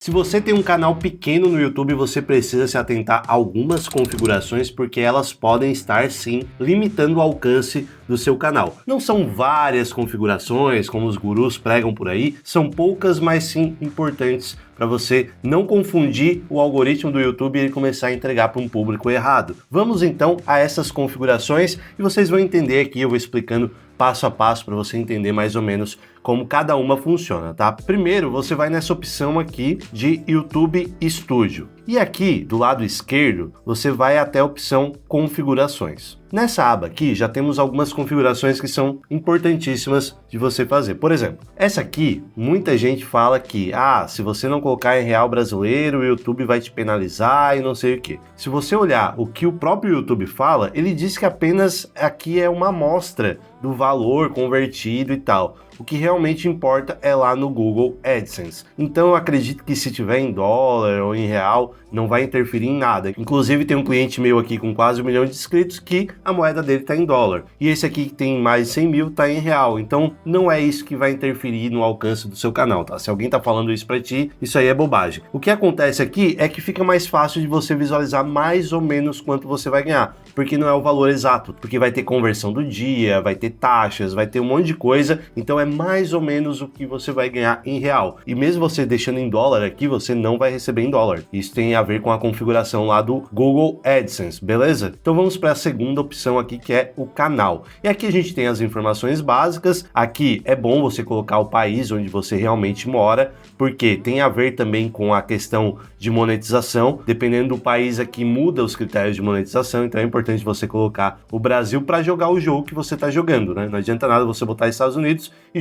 Se você tem um canal pequeno no YouTube, você precisa se atentar a algumas configurações porque elas podem estar sim limitando o alcance do seu canal. Não são várias configurações como os gurus pregam por aí, são poucas, mas sim importantes para você não confundir o algoritmo do YouTube e ele começar a entregar para um público errado. Vamos então a essas configurações e vocês vão entender aqui, eu vou explicando passo a passo para você entender mais ou menos como cada uma funciona, tá? Primeiro, você vai nessa opção aqui de YouTube Studio. E aqui, do lado esquerdo, você vai até a opção Configurações. Nessa aba aqui, já temos algumas configurações que são importantíssimas de você fazer. Por exemplo, essa aqui, muita gente fala que, se você não colocar em real brasileiro, o YouTube vai te penalizar e não sei o que. Se você olhar o que o próprio YouTube fala, ele diz que apenas aqui é uma amostra do valor convertido e tal. O que realmente importa é lá no Google AdSense. Então eu acredito que se tiver em dólar ou em real, não vai interferir em nada. Inclusive tem um cliente meu aqui com quase 1 milhão de inscritos que a moeda dele está em dólar. E esse aqui que tem mais de 100 mil está em real. Então não é isso que vai interferir no alcance do seu canal, tá? Se alguém está falando isso para ti, isso aí é bobagem. O que acontece aqui é que fica mais fácil de você visualizar mais ou menos quanto você vai ganhar. Porque não é o valor exato. Porque vai ter conversão do dia, vai ter taxas, vai ter um monte de coisa. Então é mais ou menos o que você vai ganhar em real. E mesmo você deixando em dólar aqui, você não vai receber em dólar. Isso tem a ver com a configuração lá do Google AdSense, beleza? Então vamos para a segunda opção aqui, que é o canal. E aqui a gente tem as informações básicas. Aqui é bom você colocar o país onde você realmente mora, porque tem a ver também com a questão de monetização. Dependendo do país aqui, muda os critérios de monetização, então é importante você colocar o Brasil para jogar o jogo que você está jogando, né? Não adianta nada você botar Estados Unidos e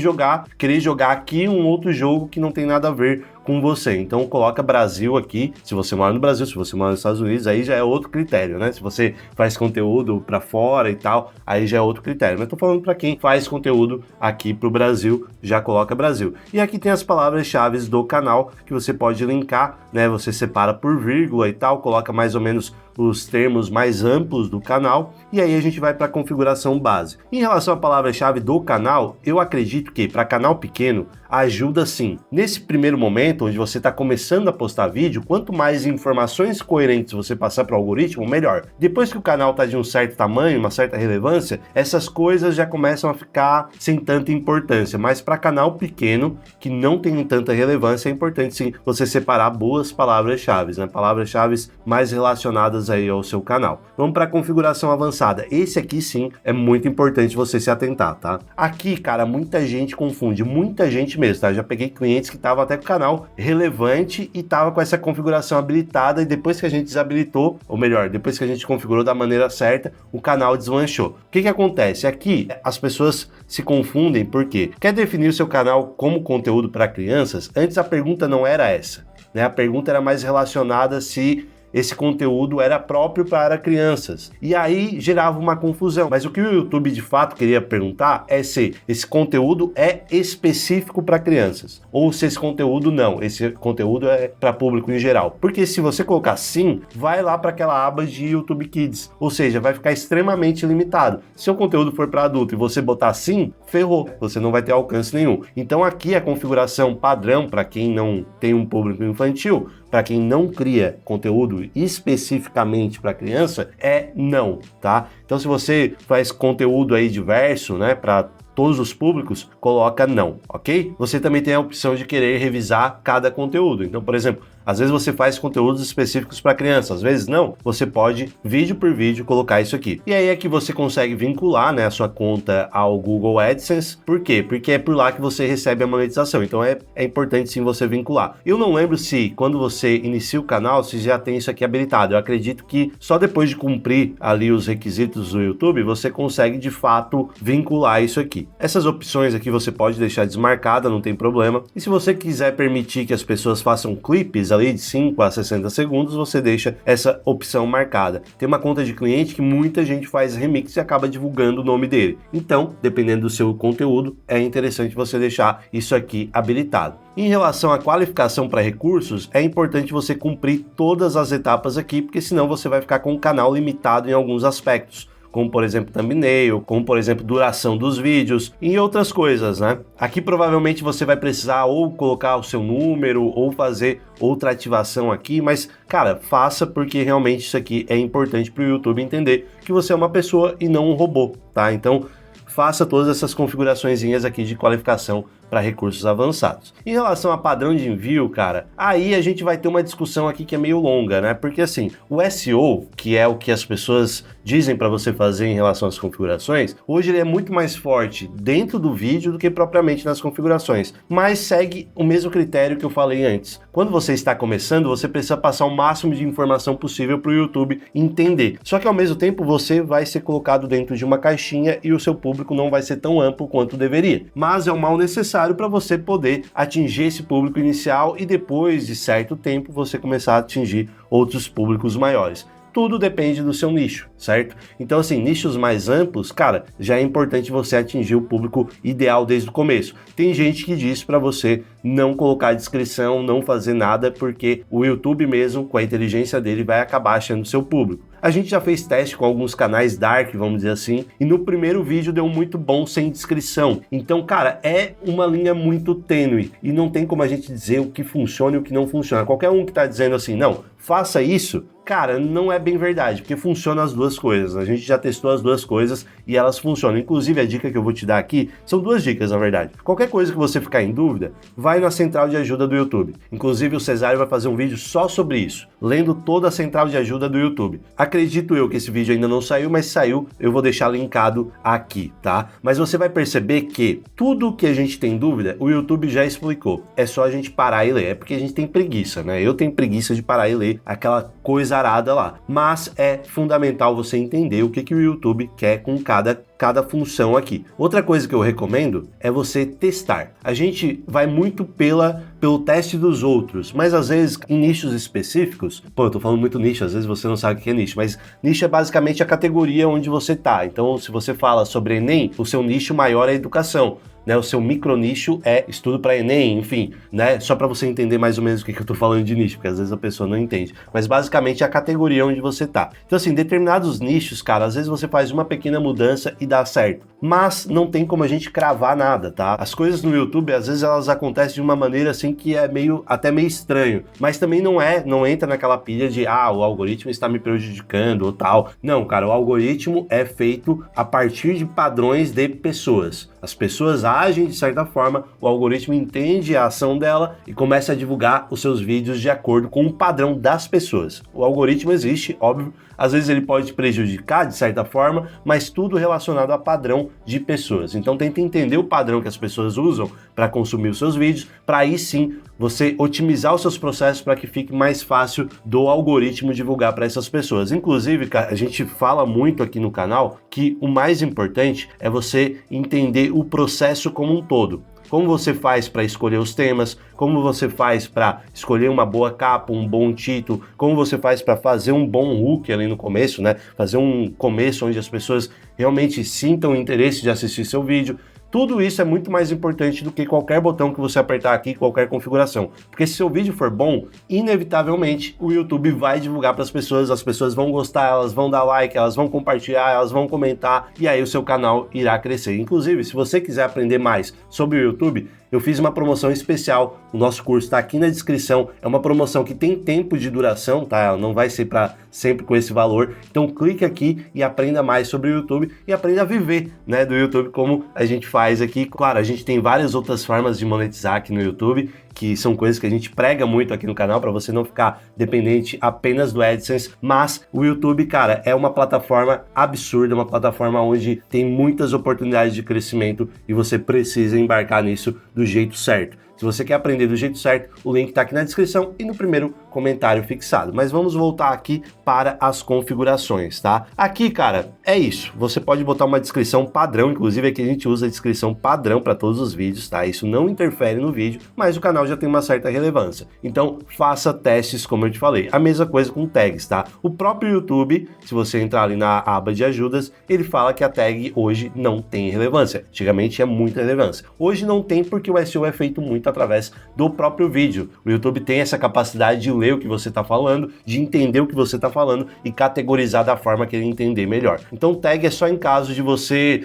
querer jogar aqui um outro jogo que não tem nada a ver com você. Então coloca Brasil aqui, se você mora no Brasil, se você mora nos Estados Unidos, aí já é outro critério, né? Se você faz conteúdo para fora e tal, aí já é outro critério. Mas tô falando para quem faz conteúdo aqui pro Brasil, já coloca Brasil. E aqui tem as palavras-chave do canal que você pode linkar, né? Você separa por vírgula e tal, coloca mais ou menos os termos mais amplos do canal, e aí a gente vai para a configuração base. Em relação à palavra-chave do canal, eu acredito que para canal pequeno ajuda sim. Nesse primeiro momento, onde você está começando a postar vídeo, quanto mais informações coerentes você passar para o algoritmo, melhor. Depois que o canal está de um certo tamanho, uma certa relevância, essas coisas já começam a ficar sem tanta importância, mas para canal pequeno, que não tem tanta relevância, é importante sim você separar boas palavras-chave, né? Palavras-chave mais relacionadas aí ao seu canal. Vamos para a configuração avançada. Esse aqui sim é muito importante você se atentar, tá? Aqui, cara, muita gente confunde, muita gente mesmo, tá? Já peguei clientes que estavam até com o canal relevante e tava com essa configuração habilitada, e depois que a gente desabilitou, ou melhor, depois que a gente configurou da maneira certa, o canal deslanchou. O que acontece? Aqui as pessoas se confundem porque quer definir o seu canal como conteúdo para crianças? Antes a pergunta não era essa, né? A pergunta era mais relacionada se esse conteúdo era próprio para crianças. E aí gerava uma confusão. Mas o que o YouTube de fato queria perguntar é se esse conteúdo é específico para crianças, ou se esse conteúdo não, esse conteúdo é para público em geral. Porque se você colocar sim, vai lá para aquela aba de YouTube Kids, ou seja, vai ficar extremamente limitado. Se o conteúdo for para adulto e você botar sim, ferrou, você não vai ter alcance nenhum. Então aqui a configuração padrão para quem não tem um público infantil, para quem não cria conteúdo especificamente para criança, é não, tá? Então se você faz conteúdo aí diverso, né, para todos os públicos, coloca não, ok? Você também tem a opção de querer revisar cada conteúdo. Então, por exemplo, às vezes você faz conteúdos específicos para criança, às vezes não. Você pode, vídeo por vídeo, colocar isso aqui. E aí é que você consegue vincular, né, a sua conta ao Google AdSense. Por quê? Porque é por lá que você recebe a monetização. Então é importante sim você vincular. Eu não lembro se quando você inicia o canal, se já tem isso aqui habilitado. Eu acredito que só depois de cumprir ali os requisitos do YouTube, você consegue de fato vincular isso aqui. Essas opções aqui você pode deixar desmarcada, não tem problema. E se você quiser permitir que as pessoas façam clipes ali de 5 a 60 segundos, você deixa essa opção marcada. Tem uma conta de cliente que muita gente faz remix e acaba divulgando o nome dele. Então, dependendo do seu conteúdo, é interessante você deixar isso aqui habilitado. Em relação à qualificação para recursos, é importante você cumprir todas as etapas aqui, porque senão você vai ficar com o canal limitado em alguns aspectos. como por exemplo thumbnail, como por exemplo duração dos vídeos e outras coisas, né? Aqui provavelmente você vai precisar ou colocar o seu número ou fazer outra ativação aqui, mas cara, faça porque realmente isso aqui é importante para o YouTube entender que você é uma pessoa e não um robô, tá? Então faça todas essas configuraçõezinhas aqui de qualificação para recursos avançados. Em relação a padrão de envio, cara, aí a gente vai ter uma discussão aqui que é meio longa, né? Porque assim, o SEO, que é o que as pessoas dizem para você fazer em relação às configurações, hoje ele é muito mais forte dentro do vídeo do que propriamente nas configurações, mas segue o mesmo critério que eu falei antes. Quando você está começando, você precisa passar o máximo de informação possível para o YouTube entender. Só que ao mesmo tempo você vai ser colocado dentro de uma caixinha e o seu público não vai ser tão amplo quanto deveria. Mas é um mal necessário para você poder atingir esse público inicial e depois de certo tempo você começar a atingir outros públicos maiores. Tudo depende do seu nicho, certo? Então assim, nichos mais amplos, cara, já é importante você atingir o público ideal desde o começo. Tem gente que diz para você não colocar descrição, não fazer nada, porque o YouTube mesmo, com a inteligência dele, vai acabar achando o seu público. A gente já fez teste com alguns canais dark, vamos dizer assim, e no primeiro vídeo deu muito bom sem descrição. Então, cara, é uma linha muito tênue e não tem como a gente dizer o que funciona e o que não funciona. Qualquer um que tá dizendo assim, não, faça isso, cara, não é bem verdade, porque funciona as duas coisas. A gente já testou as duas coisas e elas funcionam. Inclusive, a dica que eu vou te dar aqui, são duas dicas, na verdade. Qualquer coisa que você ficar em dúvida, vai na central de ajuda do YouTube. Inclusive, o Cesário vai fazer um vídeo só sobre isso, lendo toda a central de ajuda do YouTube. Acredito eu que esse vídeo ainda não saiu, mas saiu, eu vou deixar linkado aqui, tá? Mas você vai perceber que tudo que a gente tem dúvida, o YouTube já explicou. É só a gente parar e ler. É porque a gente tem preguiça, né? Eu tenho preguiça de parar e ler aquela coisa arada lá. Mas é fundamental você entender o que o YouTube quer com cada função aqui. Outra coisa que eu recomendo é você testar. A gente vai muito pelo teste dos outros, mas às vezes em nichos específicos, pô, eu tô falando muito nicho, às vezes você não sabe o que é nicho, mas nicho é basicamente a categoria onde você tá. Então, se você fala sobre Enem, o seu nicho maior é educação. Né, o seu micronicho é estudo para Enem, enfim, né, só para você entender mais ou menos o que eu tô falando de nicho, porque às vezes a pessoa não entende, mas basicamente é a categoria onde você tá. Então assim, determinados nichos, cara, às vezes você faz uma pequena mudança e dá certo, mas não tem como a gente cravar nada, tá? As coisas no YouTube, às vezes elas acontecem de uma maneira assim que é até meio estranho, mas também não entra naquela pilha de, o algoritmo está me prejudicando ou tal. Não, cara, o algoritmo é feito a partir de padrões de pessoas. As pessoas agem de certa forma, o algoritmo entende a ação dela e começa a divulgar os seus vídeos de acordo com o padrão das pessoas. O algoritmo existe, óbvio, às vezes ele pode te prejudicar de certa forma, mas tudo relacionado a padrão de pessoas. Então tenta entender o padrão que as pessoas usam para consumir os seus vídeos, para aí sim você otimizar os seus processos para que fique mais fácil do algoritmo divulgar para essas pessoas. Inclusive, a gente fala muito aqui no canal que o mais importante é você entender o processo como um todo. Como você faz para escolher os temas, como você faz para escolher uma boa capa, um bom título, como você faz para fazer um bom hook ali no começo, né? Fazer um começo onde as pessoas realmente sintam o interesse de assistir seu vídeo. Tudo isso é muito mais importante do que qualquer botão que você apertar aqui, qualquer configuração. Porque se seu vídeo for bom, inevitavelmente o YouTube vai divulgar para as pessoas vão gostar, elas vão dar like, elas vão compartilhar, elas vão comentar e aí o seu canal irá crescer. Inclusive, se você quiser aprender mais sobre o YouTube, eu fiz uma promoção especial, o nosso curso está aqui na descrição, é uma promoção que tem tempo de duração, tá? Ela não vai ser para sempre com esse valor, então clique aqui e aprenda mais sobre o YouTube e aprenda a viver, né, do YouTube como a gente faz aqui. Claro, a gente tem várias outras formas de monetizar aqui no YouTube, que são coisas que a gente prega muito aqui no canal para você não ficar dependente apenas do AdSense, mas o YouTube, cara, é uma plataforma absurda, uma plataforma onde tem muitas oportunidades de crescimento e você precisa embarcar nisso do jeito certo. Se você quer aprender do jeito certo, o link está aqui na descrição e no primeiro comentário fixado. Mas vamos voltar aqui para as configurações, tá? Aqui, cara, é isso. Você pode botar uma descrição padrão, inclusive aqui a gente usa a descrição padrão para todos os vídeos, tá? Isso não interfere no vídeo, mas o canal já tem uma certa relevância. Então, faça testes, como eu te falei. A mesma coisa com tags, tá? O próprio YouTube, se você entrar ali na aba de ajudas, ele fala que a tag hoje não tem relevância. Antigamente tinha muita relevância. Hoje não tem porque o SEO é feito muito feito através do próprio vídeo. O YouTube tem essa capacidade de ler o que você está falando, de entender o que você está falando e categorizar da forma que ele entender melhor. Então tag é só em caso de você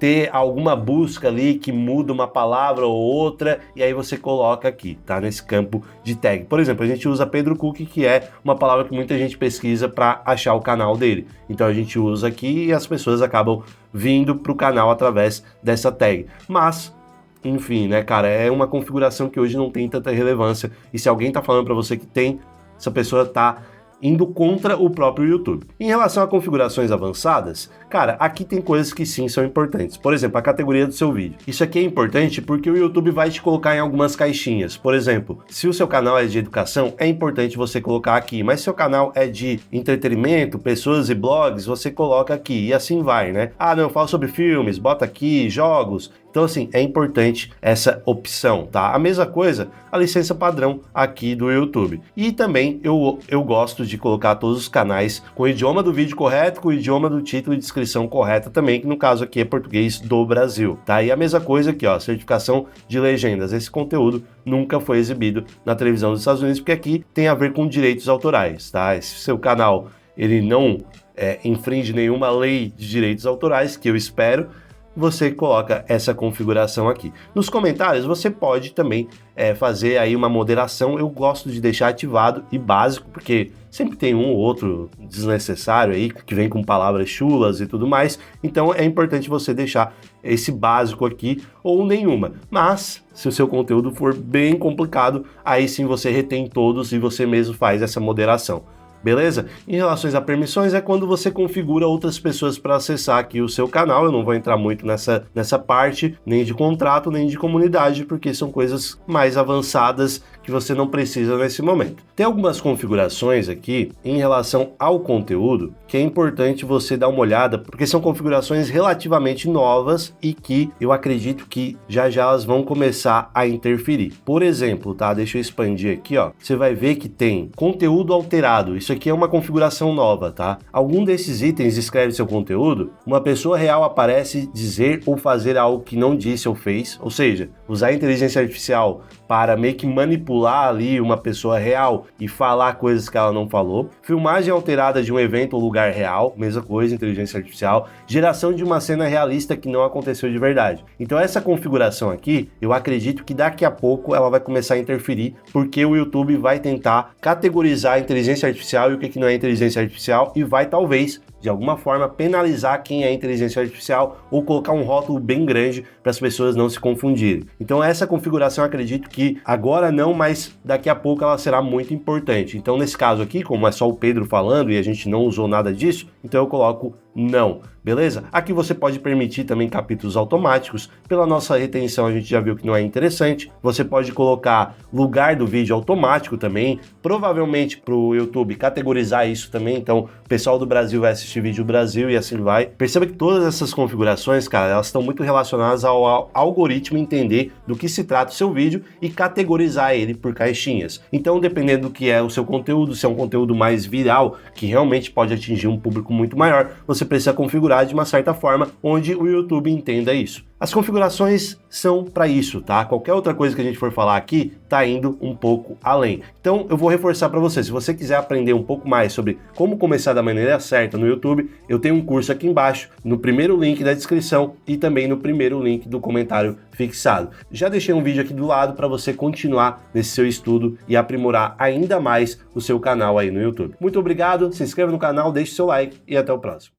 ter alguma busca ali que muda uma palavra ou outra, e aí você coloca aqui, tá? Nesse campo de tag. Por exemplo, a gente usa Pedro Cook, que é uma palavra que muita gente pesquisa para achar o canal dele. Então a gente usa aqui e as pessoas acabam vindo para o canal através dessa tag. Mas enfim, né, cara, é uma configuração que hoje não tem tanta relevância, e se alguém tá falando para você que tem, essa pessoa tá indo contra o próprio YouTube. Em relação a configurações avançadas, cara, aqui tem coisas que sim são importantes. Por exemplo, a categoria do seu vídeo. Isso aqui é importante porque o YouTube vai te colocar em algumas caixinhas. Por exemplo, se o seu canal é de educação, é importante você colocar aqui, mas se o seu canal é de entretenimento, pessoas e blogs, você coloca aqui, e assim vai, né? Ah, não, eu falo sobre filmes, bota aqui, jogos. Então, assim, é importante essa opção, tá? A mesma coisa, a licença padrão aqui do YouTube. E também eu gosto de colocar todos os canais com o idioma do vídeo correto, com o idioma do título e descrição correta também, que no caso aqui é português do Brasil, tá? E a mesma coisa aqui, ó, certificação de legendas. Esse conteúdo nunca foi exibido na televisão dos Estados Unidos, porque aqui tem a ver com direitos autorais, tá? Se seu canal, ele não infringe nenhuma lei de direitos autorais, que eu espero, você coloca essa configuração aqui. Nos comentários você pode também fazer aí uma moderação. Eu gosto de deixar ativado e básico, porque sempre tem um ou outro desnecessário aí, que vem com palavras chulas e tudo mais, então é importante você deixar esse básico aqui ou nenhuma. Mas, se o seu conteúdo for bem complicado, aí sim você retém todos e você mesmo faz essa moderação. Beleza? Em relação a permissões, é quando você configura outras pessoas para acessar aqui o seu canal. Eu não vou entrar muito nessa parte, nem de contrato, nem de comunidade, porque são coisas mais avançadas que você não precisa nesse momento. Tem algumas configurações aqui em relação ao conteúdo que é importante você dar uma olhada, porque são configurações relativamente novas e que eu acredito que já elas vão começar a interferir. Por exemplo, tá? Deixa eu expandir aqui, ó. Você vai ver que tem conteúdo alterado. Isso aqui é uma configuração nova, tá? Algum desses itens descreve seu conteúdo, uma pessoa real aparece dizer ou fazer algo que não disse ou fez, ou seja, usar a inteligência artificial para meio que manipular ali uma pessoa real e falar coisas que ela não falou. Filmagem alterada de um evento ou lugar real, mesma coisa, inteligência artificial. Geração de uma cena realista que não aconteceu de verdade. Então essa configuração aqui, eu acredito que daqui a pouco ela vai começar a interferir, porque o YouTube vai tentar categorizar a inteligência artificial e o que não é inteligência artificial e vai talvez de alguma forma penalizar quem é inteligência artificial ou colocar um rótulo bem grande para as pessoas não se confundirem. Então essa configuração eu acredito que agora não, mas daqui a pouco ela será muito importante. Então nesse caso aqui, como é só o Pedro falando e a gente não usou nada disso, então eu coloco não, beleza? Aqui você pode permitir também capítulos automáticos. Pela nossa retenção a gente já viu que não é interessante. Você pode colocar lugar do vídeo automático também, provavelmente para o YouTube categorizar isso também, então o pessoal do Brasil vai assistir vídeo Brasil e assim vai. Perceba que todas essas configurações, cara, elas estão muito relacionadas ao algoritmo entender do que se trata o seu vídeo e categorizar ele por caixinhas. Então, dependendo do que é o seu conteúdo, se é um conteúdo mais viral, que realmente pode atingir um público muito maior, você precisa configurar de uma certa forma onde o YouTube entenda isso. As configurações são para isso, tá? Qualquer outra coisa que a gente for falar aqui tá indo um pouco além. Então eu vou reforçar para você, se você quiser aprender um pouco mais sobre como começar da maneira certa no YouTube, eu tenho um curso aqui embaixo, no primeiro link da descrição e também no primeiro link do comentário fixado. Já deixei um vídeo aqui do lado para você continuar nesse seu estudo e aprimorar ainda mais o seu canal aí no YouTube. Muito obrigado, se inscreva no canal, deixe seu like e até o próximo.